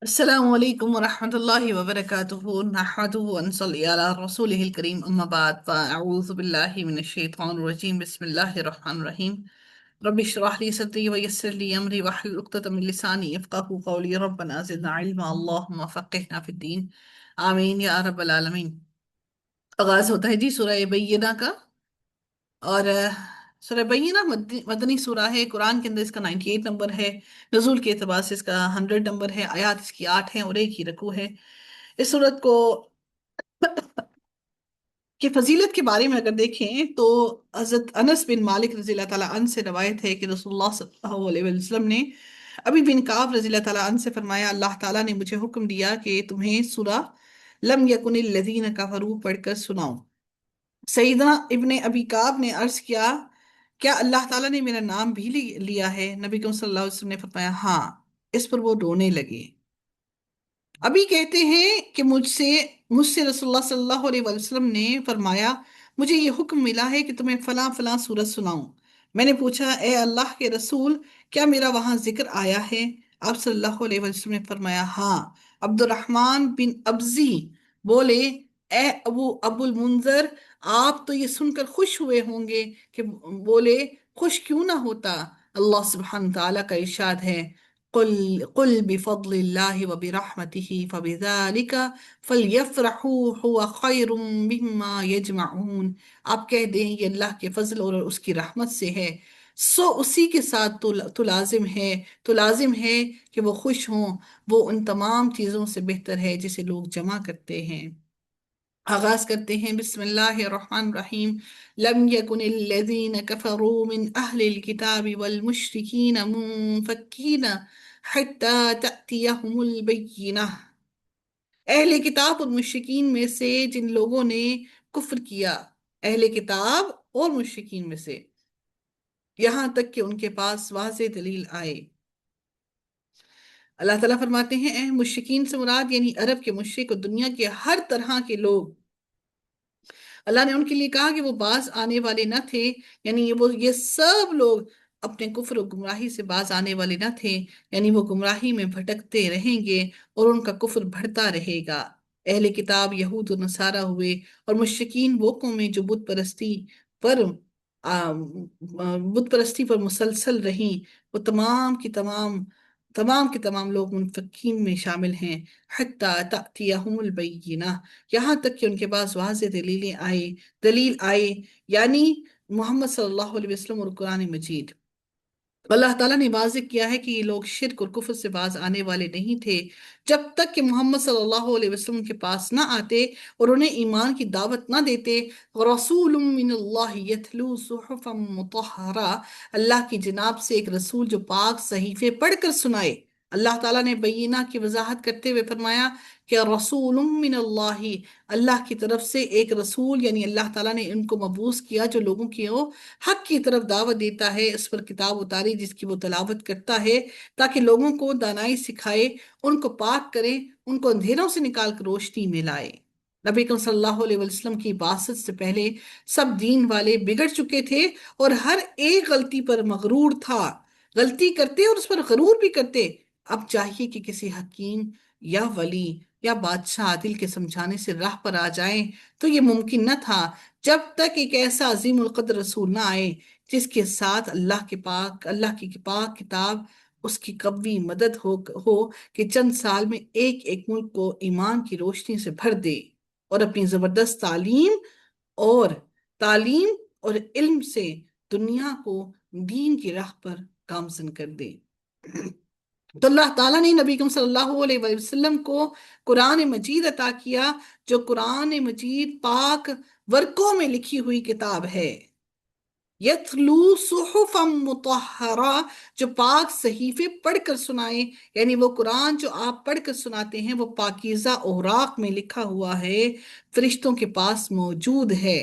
السلام عليكم ورحمة الله وبركاته نحمده ونصلي على رسوله الكريم أما بعد فأعوذ بالله من الشيطان الرجيم بسم الله الرحمن الرحيم رب اشرح لي صدري ويسر لي أمري واحلل عقدة من لساني يفقهوا قولي ربنا زدنا علما اللهم فقهنا في الدين آمين یا رب العالمین۔ آغاز ہوتا ہے جی سورہ بینہ کا، اور سورہ بینہ مدنی سورہ ہے۔ قرآن کے اندر اس کا 98 نمبر ہے، نزول کے اعتبار سے اس کا 100 نمبر ہے، آیات اس کی 8 ہیں اور ایک ہی رکوع ہے۔ اس صورت کو کی فضیلت کے بارے میں اگر دیکھیں تو حضرت انس بن مالک رضی اللہ تعالیٰ عنہ سے روایت ہے کہ رسول اللہ صلی اللہ علیہ وسلم نے ابی بن کعب رضی اللہ تعالیٰ عنہ سے فرمایا، اللہ تعالیٰ نے مجھے حکم دیا کہ تمہیں سورہ لم یکن الذین کفروا پڑھ کر سناؤں۔ سیدنا ابن ابی کعب نے عرض کیا، کیا اللہ تعالیٰ نے میرا نام بھی لیا ہے؟ نبی کریم صلی اللہ علیہ وسلم نے فرمایا ہاں۔ اس پر وہ رونے لگے۔ ابھی کہتے ہیں کہ مجھ سے رسول اللہ صلی اللہ علیہ وسلم نے فرمایا، مجھے یہ حکم ملا ہے کہ تمہیں فلاں فلاں سورت سناؤں۔ میں نے پوچھا، اے اللہ کے رسول، کیا میرا وہاں ذکر آیا ہے؟ آپ صلی اللہ علیہ وسلم نے فرمایا ہاں۔ عبد الرحمن بن ابزی بولے، اے ابو المنذر، آپ تو یہ سن کر خوش ہوئے ہوں گے کہ بولے خوش کیوں نہ ہوتا؟ اللہ سبحانہ تعالیٰ کا ارشاد ہے، قل بفضل اللہ وبرحمتہ فبذالک فلیفرحوا هو خیر مما یجمعون۔ آپ کہہ دیں یہ اللہ کے فضل اور اس کی رحمت سے ہے، سو اسی کے ساتھ تو لازم ہے کہ وہ خوش ہوں، وہ ان تمام چیزوں سے بہتر ہے جسے لوگ جمع کرتے ہیں۔ آغاز کرتے ہیں، بسم اللہ الرحمن الرحیم۔ لم یکن الذین کفروا من اہل الکتاب والمشرکین منفکین حتی تأتیہم البینہ۔ اہل کتاب اور مشرکین میں سے جن لوگوں نے کفر کیا، اہل کتاب اور مشرکین میں سے، یہاں تک کہ ان کے پاس واضح دلیل آئے۔ اللہ تعالیٰ فرماتے ہیں مشرکین سے مراد یعنی عرب کے مشرک اور دنیا کے ہر طرح کے لوگ۔ اللہ نے ان کے لیے کہا کہ وہ باز آنے والے نہ تھے، یعنی یہ سب لوگ اپنے کفر و گمراہی سے باز آنے والے نہ تھے، یعنی وہ گمراہی میں بھٹکتے رہیں گے اور ان کا کفر بڑھتا رہے گا۔ اہل کتاب یہود و نصارہ ہوئے، اور مشرکین وہ قومیں جو پر بت پرستی پر مسلسل رہیں، وہ تمام کے تمام لوگ منفکین میں شامل ہیں۔ حتی تأتیہم البینہ، یہاں تک کہ ان کے پاس واضح دلیل آئے، یعنی محمد صلی اللہ علیہ وسلم اور قرآن مجید۔ اللہ تعالیٰ نے واضح کیا ہے کہ یہ لوگ شرک اور کفر سے باز آنے والے نہیں تھے جب تک کہ محمد صلی اللہ علیہ وسلم کے پاس نہ آتے اور انہیں ایمان کی دعوت نہ دیتے۔ رسول من اللہ یتلو صحفا مطہرہ، اللہ کی جناب سے ایک رسول جو پاک صحیفے پڑھ کر سنائے۔ اللہ تعالیٰ نے بینہ کی وضاحت کرتے ہوئے فرمایا کہ رسول من اللہ، اللہ کی طرف سے ایک رسول، یعنی اللہ تعالیٰ نے ان کو مبعوث کیا جو لوگوں کی حق کی طرف دعوت دیتا ہے، اس پر کتاب اتاری جس کی وہ تلاوت کرتا ہے تاکہ لوگوں کو دانائی سکھائے، ان کو پاک کرے، ان کو اندھیروں سے نکال کر روشنی میں لائے۔ نبی کریم صلی اللہ علیہ وسلم کی بعثت سے پہلے سب دین والے بگڑ چکے تھے اور ہر ایک غلطی پر مغرور تھا، غلطی کرتے اور اس پر غرور بھی کرتے۔ اب چاہیے کہ کسی حکیم یا ولی یا بادشاہ عادل کے سمجھانے سے راہ پر آ جائیں، تو یہ ممکن نہ تھا جب تک ایک ایسا عظیم القدر رسول نہ آئے جس کے ساتھ اللہ کی پاک کتاب، اس کی قوی مدد ہو کہ چند سال میں ایک ایک ملک کو ایمان کی روشنی سے بھر دے اور اپنی زبردست تعلیم اور علم سے دنیا کو دین کی راہ پر گامزن کر دے۔ تو اللہ تعالیٰ نے نبی کریم صلی اللہ علیہ وسلم کو قرآن مجید عطا کیا، جو قرآن مجید پاک ورقوں میں لکھی ہوئی کتاب ہے۔ یتلو صحفا مطہرہ، جو پاک صحیفے پڑھ کر سنائے، یعنی وہ قرآن جو آپ پڑھ کر سناتے ہیں وہ پاکیزہ اوراق میں لکھا ہوا ہے، فرشتوں کے پاس موجود ہے۔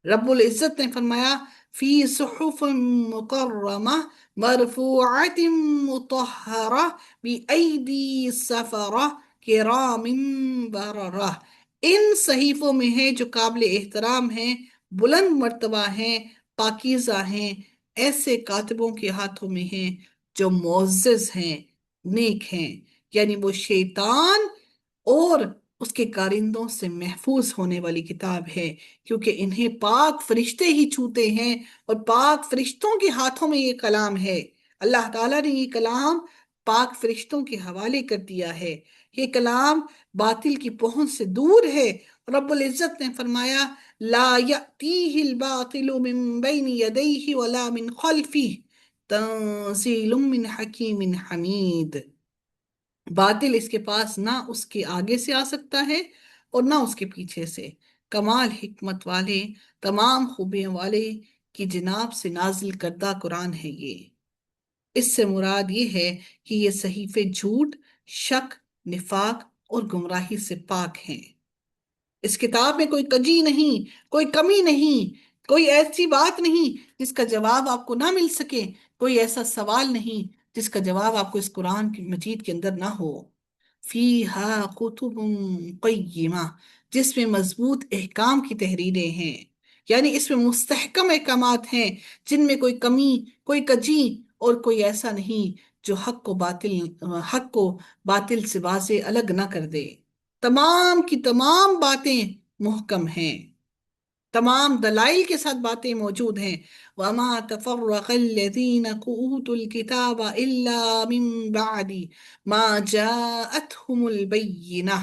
رب العزت نے فرمایا فی صحف مکرمہ مرفوعۃ مطہرہ بأیدی سفرہ کرام بررہ، ان صحیفوں میں ہے جو قابل احترام ہیں، بلند مرتبہ ہیں، پاکیزہ ہیں، ایسے کاتبوں کے ہاتھوں میں ہیں جو معزز ہیں، نیک ہیں۔ یعنی وہ شیطان اور اس کے کارندوں سے محفوظ ہونے والی کتاب ہے، کیونکہ انہیں پاک فرشتے ہی چھوتے ہیں، اور پاک فرشتوں کے ہاتھوں میں یہ کلام ہے۔ اللہ تعالیٰ نے یہ کلام پاک فرشتوں کے حوالے کر دیا ہے۔ یہ کلام باطل کی پہنچ سے دور ہے۔ رب العزت نے فرمایا لا یأتیہ الباطل من بین یدیہ ولا من خلفہ تنزیل من حکیم حمید۔ باطل اس کے پاس نہ اس کے آگے سے آ سکتا ہے اور نہ اس کے پیچھے سے۔ کمال حکمت والے، تمام خوبیوں والے کی جناب سے نازل کردہ قرآن ہے یہ۔ اس سے مراد یہ ہے کہ یہ صحیفے جھوٹ، شک، نفاق اور گمراہی سے پاک ہیں۔ اس کتاب میں کوئی کجی نہیں، کوئی کمی نہیں، کوئی ایسی بات نہیں جس کا جواب آپ کو نہ مل سکے، کوئی ایسا سوال نہیں جس کا جواب آپ کو اس قرآن کی مجید کے اندر نہ ہو۔ فیہا کتب قیمہ، جس میں مضبوط احکام کی تحریریں ہیں، یعنی اس میں مستحکم احکامات ہیں جن میں کوئی کمی، کوئی کجی اور کوئی ایسا نہیں جو حق کو باطل سے واضح الگ نہ کر دے۔ تمام کی تمام باتیں محکم ہیں، تمام دلائل کے ساتھ باتیں موجود ہیں۔ وَمَا تَفَرَّقَ الَّذِينَ أُوتُوا الْكِتَابَ إِلَّا مِن بَعْدِ مَا جَاءَتْهُمُ الْبَيِّنَةُ۔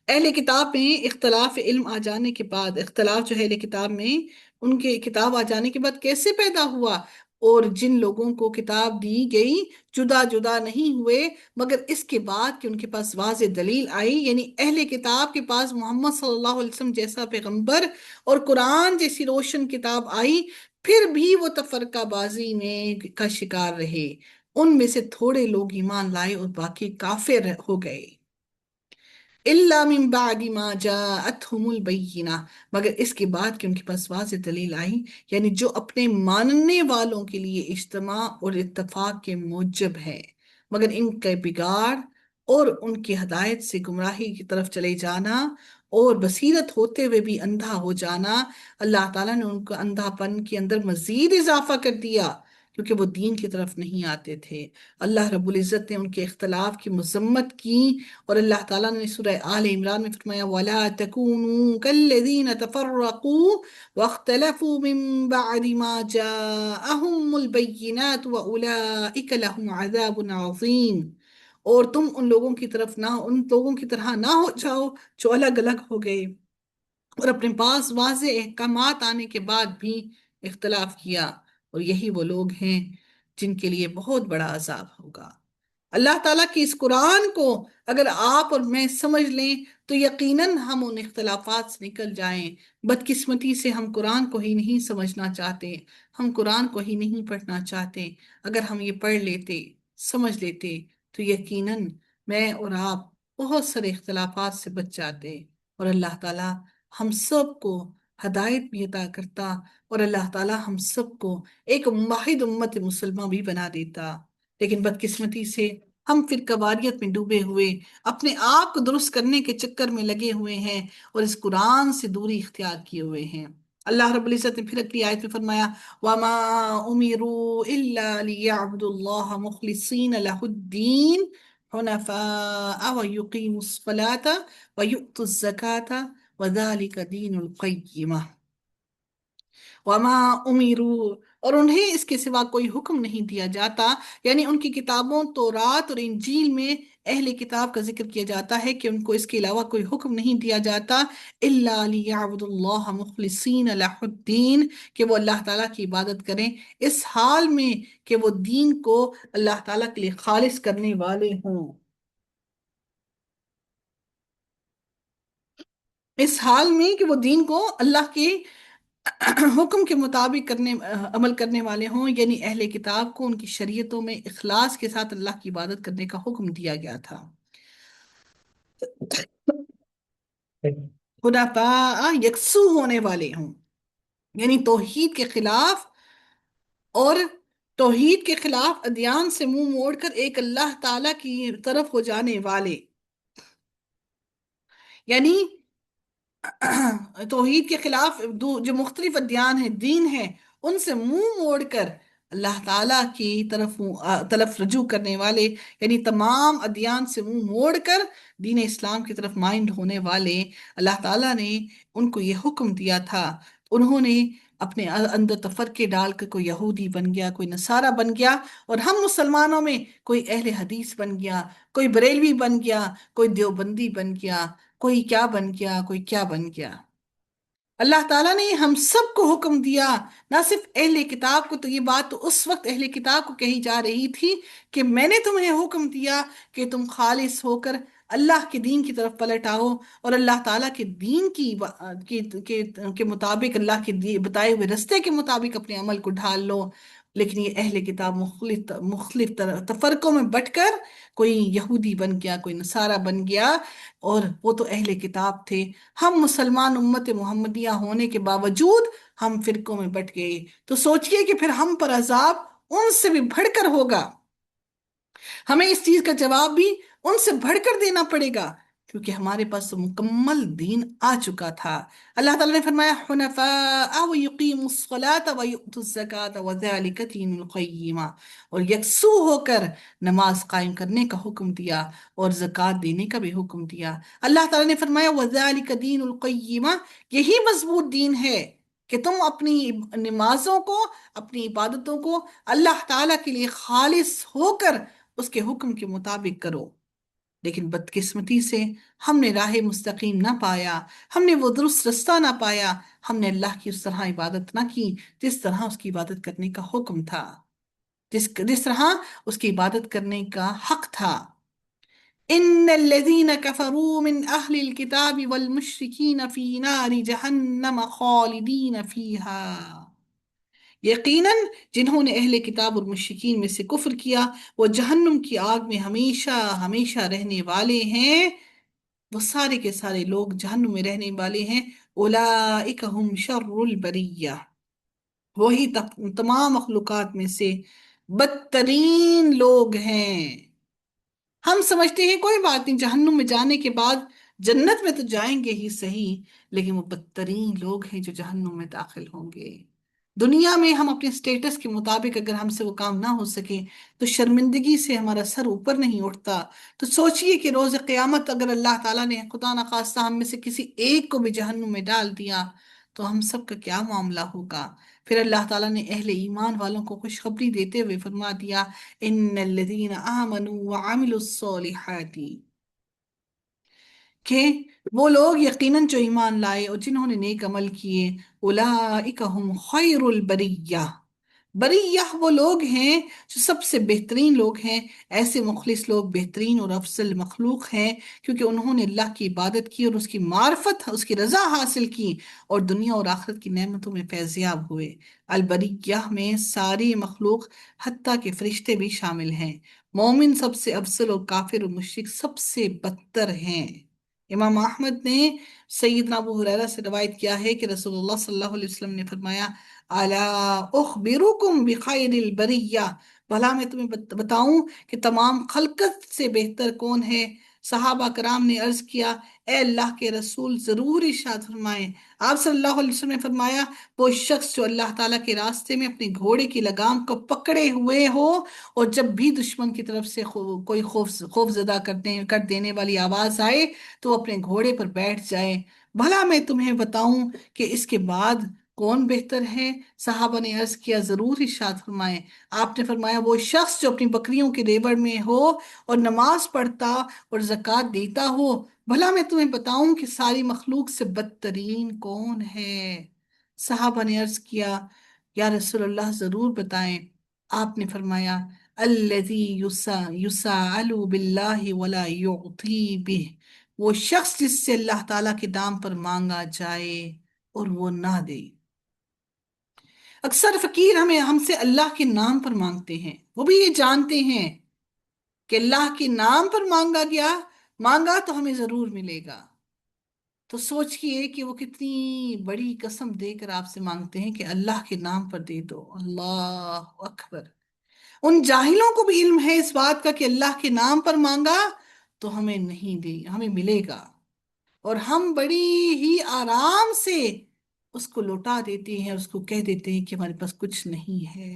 اہل کتاب میں اختلاف علم آ جانے کے بعد، اختلاف جو ہے اہل کتاب میں ان کے کتاب آ جانے کے بعد کیسے پیدا ہوا؟ اور جن لوگوں کو کتاب دی گئی جدا جدا نہیں ہوئے، مگر اس کے بعد کہ ان کے پاس واضح دلیل آئی، یعنی اہل کتاب کے پاس محمد صلی اللہ علیہ وسلم جیسا پیغمبر اور قرآن جیسی روشن کتاب آئی، پھر بھی وہ تفرقہ بازی میں کا شکار رہے۔ ان میں سے تھوڑے لوگ ایمان لائے اور باقی کافر ہو گئے۔ الا من بعد ما جاءتهم البینہ، مگر اس کے بعد کہ ان کے پاس واضح دلیل آئی، یعنی جو اپنے ماننے والوں کے لیے اجتماع اور اتفاق کے موجب ہے، مگر ان کے بگاڑ اور ان کی ہدایت سے گمراہی کی طرف چلے جانا اور بصیرت ہوتے ہوئے بھی اندھا ہو جانا، اللہ تعالیٰ نے ان کو اندھا پن کے اندر مزید اضافہ کر دیا، کیونکہ وہ دین کی طرف نہیں آتے تھے۔ اللہ رب العزت نے ان کے اختلاف کی مذمت کی، اور اللہ تعالیٰ نے سورہ آل عمران میں فرمایا وَلَا تَكُونُوا كَالَّذِينَ تَفَرَّقُوا وَاخْتَلَفُوا مِن بَعْدِ مَا جَاءَهُمُ الْبَيِّنَاتُ وَأُولَئِكَ لَهُمْ عَذَابٌ عَظِيمٌ۔ اور تم ان لوگوں کی طرف نہ، ان لوگوں کی طرح نہ ہو جاؤ جو الگ الگ ہو گئے اور اپنے پاس واضح احکامات آنے کے بعد بھی اختلاف کیا، اور یہی وہ لوگ ہیں جن کے لیے بہت بڑا عذاب ہوگا۔ اللہ تعالیٰ کی اس قرآن کو اگر آپ اور میں سمجھ لیں تو یقیناً ہم ان اختلافات سے نکل جائیں۔ بدقسمتی سے ہم قرآن کو ہی نہیں سمجھنا چاہتے، ہم قرآن کو ہی نہیں پڑھنا چاہتے۔ اگر ہم یہ پڑھ لیتے، سمجھ لیتے، تو یقیناً میں اور آپ بہت سارے اختلافات سے بچ جاتے، اور اللہ تعالیٰ ہم سب کو ہدایت بھی عطا کرتا، اور اللہ تعالیٰ ہم سب کو ایک واحد امت مسلمہ بھی بنا دیتا۔ لیکن بدقسمتی سے ہم فرقہ واریت میں ڈوبے ہوئے، اپنے آپ کو درست کرنے کے چکر میں لگے ہوئے ہیں، اور اس قرآن سے دوری اختیار کیے ہوئے ہیں۔ اللہ رب العزت نے پھر اگلی آیت میں فرمایا وَمَا أُمِرُوا إِلَّا لِيَعْبُدُوا اللَّهَ مُخْلِصِينَ لَهُ الدِّينَ حُنَفَاءَ وَيُقِيمُوا الصَّلَاةَ وَيُؤْتُوا الزَّكَاةَ وَذَلِكَ دِينُ الْقَيِّمَةِ۔ وما امیرو، اور انہیں اس کے سوا کوئی حکم نہیں دیا جاتا، یعنی ان کی کتابوں تورات اور انجیل میں اہل کتاب کا ذکر کیا جاتا ہے کہ ان کو اس کے علاوہ کوئی حکم نہیں دیا جاتا الا لیعبدوا اللہ مخلصین لہ الدین، کہ وہ اللہ تعالیٰ کی عبادت کریں اس حال میں کہ وہ دین کو اللہ تعالیٰ کے لیے خالص کرنے والے ہوں، اس حال میں کہ وہ دین کو اللہ کے حکم کے مطابق عمل کرنے والے ہوں، یعنی اہل کتاب کو ان کی شریعتوں میں اخلاص کے ساتھ اللہ کی عبادت کرنے کا حکم دیا گیا تھا۔ حنفاء یکسو ہونے والے ہوں، یعنی اور توحید کے خلاف ادیان سے منہ موڑ کر ایک اللہ تعالیٰ کی طرف ہو جانے والے، یعنی توحید کے خلاف جو مختلف ادیان ہیں، دین ہیں، ان سے منہ موڑ کر اللہ تعالیٰ کی طرف رجوع کرنے والے، یعنی تمام ادیان سے منہ موڑ کر دین اسلام کی طرف مائنڈ ہونے والے، اللہ تعالیٰ نے ان کو یہ حکم دیا تھا، انہوں نے اپنے اندر تفرقے ڈال کر کوئی یہودی بن گیا، کوئی نصارہ بن گیا، اور ہم مسلمانوں میں کوئی اہل حدیث بن گیا، کوئی بریلوی بن گیا، کوئی دیوبندی بن گیا، کوئی کیا بن گیا، کوئی کیا بن گیا۔ اللہ تعالیٰ نے ہم سب کو حکم دیا، نہ صرف اہل کتاب کو، تو یہ بات تو اس وقت اہل کتاب کو کہی جا رہی تھی کہ میں نے تمہیں حکم دیا کہ تم خالص ہو کر اللہ کے دین کی طرف پلٹ آؤ، اور اللہ تعالیٰ کے دین کے مطابق، اللہ کے بتائے ہوئے رستے کے مطابق اپنے عمل کو ڈھال لو۔ لیکن یہ اہل کتاب مختلف تفرقوں میں بٹ کر کوئی یہودی بن گیا، کوئی نصارہ بن گیا، اور وہ تو اہل کتاب تھے۔ ہم مسلمان امت محمدیہ ہونے کے باوجود ہم فرقوں میں بٹ گئے، تو سوچئے کہ پھر ہم پر عذاب ان سے بھی بڑھ کر ہوگا، ہمیں اس چیز کا جواب بھی ان سے بڑھ کر دینا پڑے گا، کیونکہ ہمارے پاس تو مکمل دین آ چکا تھا۔ اللہ تعالیٰ نے فرمایا حنفاء ویقیموا الصلاة ویؤتوا الزکاة وذلک دین القیمہ، اور یکسو ہو کر نماز قائم کرنے کا حکم دیا اور زکوٰۃ دینے کا بھی حکم دیا۔ اللہ تعالیٰ نے فرمایا وذلک دین القیمہ، یہی مضبوط دین ہے کہ تم اپنی نمازوں کو، اپنی عبادتوں کو اللہ تعالیٰ کے لیے خالص ہو کر اس کے حکم کے مطابق کرو۔ لیکن بدقسمتی سے ہم نے راہ مستقیم نہ پایا، ہم نے وہ درست رستہ نہ پایا، ہم نے اللہ کی اس طرح عبادت نہ کی جس طرح اس کی عبادت کرنے کا حکم تھا، جس طرح اس کی عبادت کرنے کا حق تھا۔ ان الذين كفروا من اهل الكتاب والمشركين في نار جہنم خالدین فیہا، یقیناً جنہوں نے اہل کتاب اور مشرکین میں سے کفر کیا وہ جہنم کی آگ میں ہمیشہ ہمیشہ رہنے والے ہیں، وہ سارے کے سارے لوگ جہنم میں رہنے والے ہیں۔ اولئک ہم شر البریہ، وہی تمام مخلوقات میں سے بدترین لوگ ہیں۔ ہم سمجھتے ہیں کوئی بات نہیں، جہنم میں جانے کے بعد جنت میں تو جائیں گے ہی صحیح، لیکن وہ بدترین لوگ ہیں جو جہنم میں داخل ہوں گے۔ دنیا میں ہم اپنے سٹیٹس کے مطابق اگر ہم سے وہ کام نہ ہو سکے تو شرمندگی سے ہمارا سر اوپر نہیں اٹھتا، تو سوچئے کہ روز قیامت اگر اللہ تعالیٰ نے خدا نخواستہ ہم میں سے کسی ایک کو بھی جہنم میں ڈال دیا تو ہم سب کا کیا معاملہ ہوگا؟ پھر اللہ تعالیٰ نے اہل ایمان والوں کو خوشخبری دیتے ہوئے فرما دیا ان الذین آمنوا وعملوا الصالحات، کہ وہ لوگ یقیناً جو ایمان لائے اور جنہوں نے نیک عمل کیے، اولئک ہم خیر البریہ، بریہ وہ لوگ ہیں جو سب سے بہترین لوگ ہیں، ایسے مخلص لوگ بہترین اور افضل مخلوق ہیں کیونکہ انہوں نے اللہ کی عبادت کی اور اس کی معرفت، اس کی رضا حاصل کی اور دنیا اور آخرت کی نعمتوں میں فیضیاب ہوئے۔ البریہ میں ساری مخلوق حتیٰ کہ فرشتے بھی شامل ہیں۔ مومن سب سے افضل اور کافر اور مشرک سب سے بدتر ہیں۔ امام احمد نے سیدنا ابو ہریرہ سے روایت کیا ہے کہ رسول اللہ صلی اللہ علیہ وسلم نے فرمایا الا اخبرکم بخیر البریہ، بھلا میں تمہیں بتاؤں کہ تمام خلقت سے بہتر کون ہے؟ صحابہ کرام نے عرض کیا اے اللہ کے رسول ضرور ارشاد فرمائیں۔ آپ صلی اللہ علیہ وسلم نے فرمایا وہ شخص جو اللہ تعالیٰ کے راستے میں اپنے گھوڑے کی لگام کو پکڑے ہوئے ہو اور جب بھی دشمن کی طرف سے کوئی خوف زدہ کر دینے والی آواز آئے تو وہ اپنے گھوڑے پر بیٹھ جائے۔ بھلا میں تمہیں بتاؤں کہ اس کے بعد کون بہتر ہے؟ صحابہ نے عرض کیا ضرور ارشاد فرمائیں۔ آپ نے فرمایا وہ شخص جو اپنی بکریوں کے ریوڑ میں ہو اور نماز پڑھتا اور زکوٰۃ دیتا ہو۔ بھلا میں تمہیں بتاؤں کہ ساری مخلوق سے بدترین کون ہے؟ صحابہ نے عرض کیا یا رسول اللہ ضرور بتائیں۔ آپ نے فرمایا الذی یسأل باللہ ولا یعطی بہ، وہ شخص جس سے اللہ تعالیٰ کے نام پر مانگا جائے اور وہ نہ دے۔ اکثر فقیر ہم سے اللہ کے نام پر مانگتے ہیں، وہ بھی یہ جانتے ہیں کہ اللہ کے نام پر مانگا تو ہمیں ضرور ملے گا، تو سوچئے کہ وہ کتنی بڑی قسم دے کر آپ سے مانگتے ہیں کہ اللہ کے نام پر دے دو۔ اللہ اکبر! ان جاہلوں کو بھی علم ہے اس بات کا کہ اللہ کے نام پر مانگا تو ہمیں نہیں دے، ہمیں ملے گا، اور ہم بڑی ہی آرام سے اس کو لوٹا دیتے ہیں، اس کو کہہ دیتے ہیں کہ ہمارے پاس کچھ نہیں ہے۔